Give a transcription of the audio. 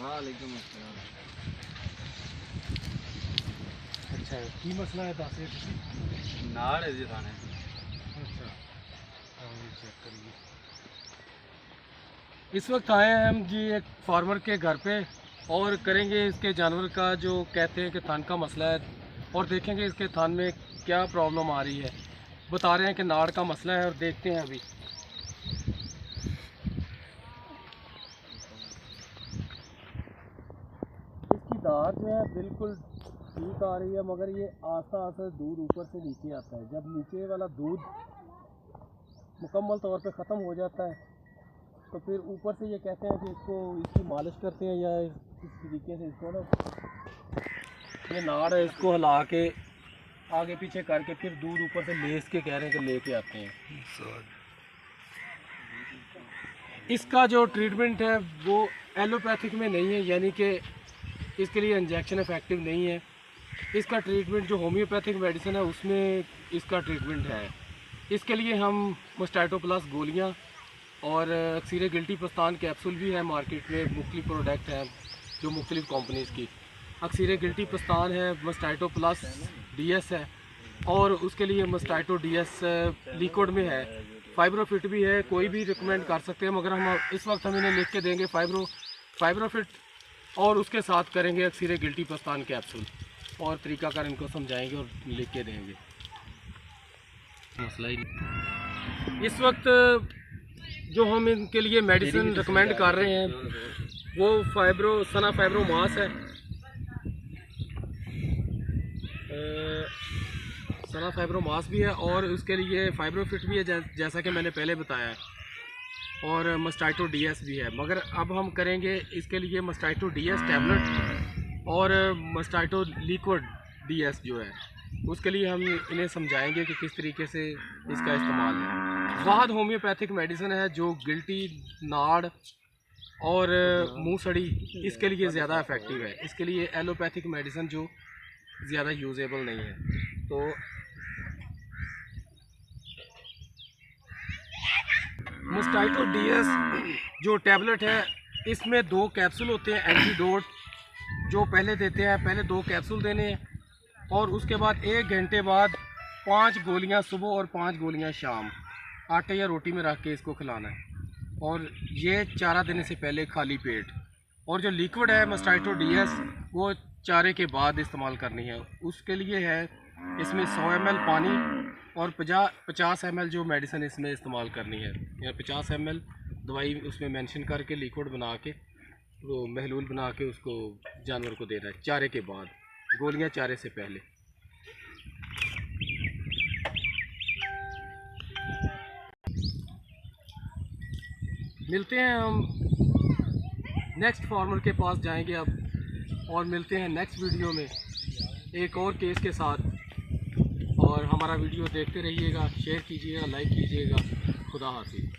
वालेकुम अस्सलाम। अच्छा की मसला है दस नाड़ है जी थाने। अच्छा चेक करिए। इस वक्त आए हैं हम जी एक फार्मर के घर पे और करेंगे इसके जानवर का जो कहते हैं कि थान का मसला है और देखेंगे इसके थान में क्या प्रॉब्लम आ रही है। बता रहे हैं कि नाड़ का मसला है और देखते हैं अभी। इसकी दार जो है बिल्कुल ठीक आ रही है मगर ये आस्ता आस्ता दूध ऊपर से नीचे आता है। जब नीचे वाला दूध मुकम्मल तौर पे ख़त्म हो जाता है तो फिर ऊपर से ये कहते हैं कि इसको इसकी मालिश करते हैं या इस तरीके से इसको ना ये नाड़ है इसको हिला के आगे पीछे करके फिर दूध ऊपर से लेस के कह रहे हैं कि लेके आते हैं। इसका जो ट्रीटमेंट है वो एलोपैथिक में नहीं है, यानी कि इसके लिए इंजेक्शन इफेक्टिव नहीं है। इसका ट्रीटमेंट जो होम्योपैथिक मेडिसिन है उसमें इसका ट्रीटमेंट है। इसके लिए हम मोस्टैटो प्लस गोलियां और अक्सीर गिल्टी पस्तान कैप्सूल भी है मार्केट में। मुख्तलिफ प्रोडक्ट हैं जो मुख्तलिफ कंपनीज़ की। अक्सीर गिल्टी पस्तान है, मोस्टैटो प्लस डीएस है और उसके लिए मोस्टैटो डीएस लिक्विड में है। फाइब्रोफिट भी है, कोई भी रिकमेंड कर सकते हैं मगर हम इस वक्त हम इन्हें लिख के देंगे फाइब्रोफिट और उसके साथ करेंगे अक्सीर गिल्टी पस्तान कैप्सूल और तरीकाकार इनको समझाएंगे और लिख के देंगे। मसला ही नहीं। इस वक्त जो हम इनके लिए मेडिसिन रिकमेंड कर रहे हैं वो सना फाइब्रो मास है। सना फाइब्रो मास भी है और उसके लिए फाइब्रोफिट भी है जैसा कि मैंने पहले बताया है, और मोस्टैटो डीएस भी है। मगर अब हम करेंगे इसके लिए मोस्टैटो डीएस टैबलेट और मोस्टैटो लिक्विड डीएस जो है उसके लिए हम इन्हें समझाएंगे कि किस तरीके से इसका इस्तेमाल है। वाहद होम्योपैथिक मेडिसिन है जो गिल्टी, नाड़ और मुंह सड़ी इसके लिए ज़्यादा इफ़ेक्टिव है। इसके लिए एलोपैथिक मेडिसिन जो ज़्यादा यूजेबल नहीं है। तो मोस्टैटो डीएस जो टैबलेट है इसमें 2 कैप्सूल होते हैं एंटीडोट जो पहले देते हैं। पहले 2 कैप्सूल देने हैं और उसके बाद 1 घंटे बाद 5 गोलियां सुबह और 5 गोलियां शाम आटे या रोटी में रख के इसको खिलाना है और ये चारा देने से पहले खाली पेट। और जो लिक्विड है मोस्टैटो डीएस वो चारे के बाद इस्तेमाल करनी है। उसके लिए है इसमें 100 ml पानी और 50 ml जो मेडिसिन इसमें इस्तेमाल करनी है, या 50 ml दवाई उसमें मेंशन करके लिक्विड बना के वो महलूल बना के उसको जानवर को देना है चारे के बाद, गोलियां चारे से पहले। मिलते हैं हम नेक्स्ट फार्मर के पास जाएंगे अब और मिलते हैं नेक्स्ट वीडियो में एक और केस के साथ। और हमारा वीडियो देखते रहिएगा, शेयर कीजिएगा, लाइक कीजिएगा। खुदा हाफिज़।